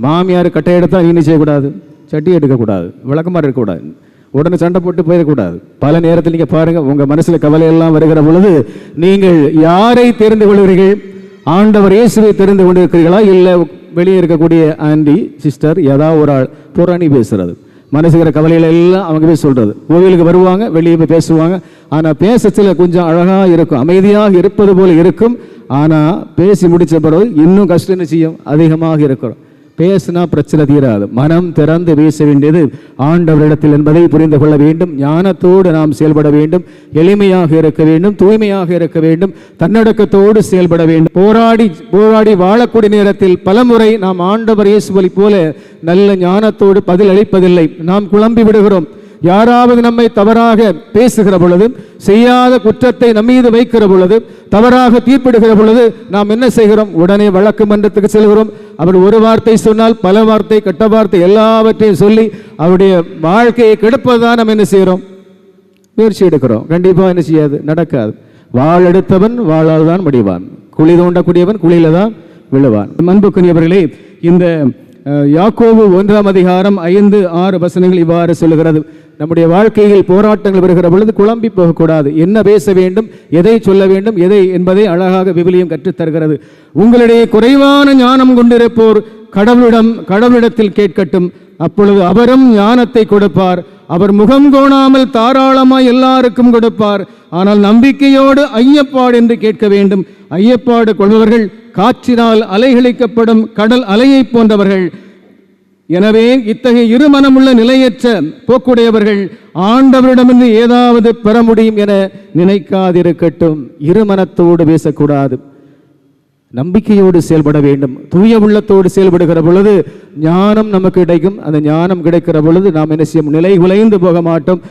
மாமியார் கட்டை எடுத்தால் நீ செய்யக்கூடாது, சட்டி எடுக்கக்கூடாது, விளக்கமாக இருக்கக்கூடாது, உடனே சண்டை போட்டு போயிடக்கூடாது. பல நேரத்தில் நீங்கள் பாருங்கள், உங்கள் மனசில் கவலையெல்லாம் வருகிற பொழுது நீங்கள் யாரை தெரிந்து கொள்கிறீர்கள்? ஆண்டவர் இயேசுவை தெரிந்து கொண்டிருக்கிறீர்களா? இல்லை வெளியே இருக்கக்கூடிய ஆண்டி சிஸ்டர் ஏதாவது ஒரு ஆள் புறணி பேசுறது, மனசுகிற கவலையில எல்லாம் அவங்க போய் சொல்றது. கோவிலுக்கு வருவாங்க, வெளியே போய் பேசுவாங்க. ஆனால் பேசத்தில் கொஞ்சம் அழகாக இருக்கும், அமைதியாக இருப்பது போல இருக்கும். ஆனால் பேசி முடித்த பிறகு இன்னும் கஷ்டம் என்ன செய்யும்? அதிகமாக இருக்கிறோம். பேசினா பிரச்சனை தீராது. மனம் திறந்து பேச வேண்டியது ஆண்டவரிடத்தில் என்பதை புரிந்து கொள்ள வேண்டும். ஞானத்தோடு நாம் செயல்பட வேண்டும், எளிமையாக இருக்க வேண்டும், தூய்மையாக இருக்க வேண்டும், தன்னடக்கத்தோடு செயல்பட வேண்டும். போராடி வாழக்கூடிய நேரத்தில் பலமுறை நாம் ஆண்டவர் இயேசுவை போல நல்ல ஞானத்தோடு பதில் அளிப்பதில்லை. நாம் குழம்பி விடுகிறோம். யாராவது நம்மை தவறாக பேசுகிற பொழுது, செய்யாத குற்றத்தை நம்மீது வைக்கிற பொழுது, தவறாக தீர்ப்பிடுகிற பொழுது நாம் என்ன செய்கிறோம்? உடனே வழக்கு மன்றத்துக்கு செல்கிறோம். அவர் ஒரு வார்த்தை சொன்னால் பல வார்த்தை, கெட்ட வார்த்தை எல்லாவற்றையும் சொல்லி அவருடைய வாழ்க்கையை கெடுப்பதுதான் நம்ம என்ன செய்கிறோம்? முயற்சி எடுக்கிறோம். கண்டிப்பாக என்ன செய்யாது? நடக்காது. வாள் எடுத்தவன் வாளால் தான் முடிவான், குழி தோண்டக்கூடியவன் குழியில தான் விழுவான். அன்புக்குரியவர்களே, இந்த யாக்கோபு 1ஆம் அதிகாரம் 5-6 வசனங்கள் இவ்வாறு சொல்லுகிறது. நம்முடைய வாழ்க்கையில் போராட்டங்கள் வருகிற பொழுது குழம்பி போகக்கூடாது. என்ன பேச வேண்டும், எதை சொல்ல வேண்டும், எதை என்பதை அழகாக விவிலியம் கற்றுத்தருகிறது. உங்களிடையே குறைவான ஞானம் கொண்டிருப்போர் கடவுளிடத்தில் கேட்கட்டும், அப்பொழுது அவரும் ஞானத்தை கொடுப்பார். அவர் முகம் கோணாமல் தாராளமாய் எல்லாருக்கும் கொடுப்பார். ஆனால் நம்பிக்கையோடு ஐயப்பாடு என்று கேட்க வேண்டும். ஐயப்பாடு கொள்பவர்கள் காற்றினால் அலைகளிக்கப்படும் கடல் அலையை போன்றவர்கள். எனவே இத்தகைய இருமனமுள்ள நிலையற்ற போக்குடையவர்கள் ஆண்டவரிடமிருந்து ஏதாவது பெற முடியும் என நினைக்காதிருக்கட்டும். இருமனத்தோடு பேசக்கூடாது, நம்பிக்கையோடு செயல்பட வேண்டும். தூய உள்ளத்தோடு செயல்படுகிற பொழுது ஞானம் நமக்கு கிடைக்கும். அந்த ஞானம் கிடைக்கிற பொழுது நாம் என்ன செய்யும்? நிலை குலைந்து போக மாட்டோம்.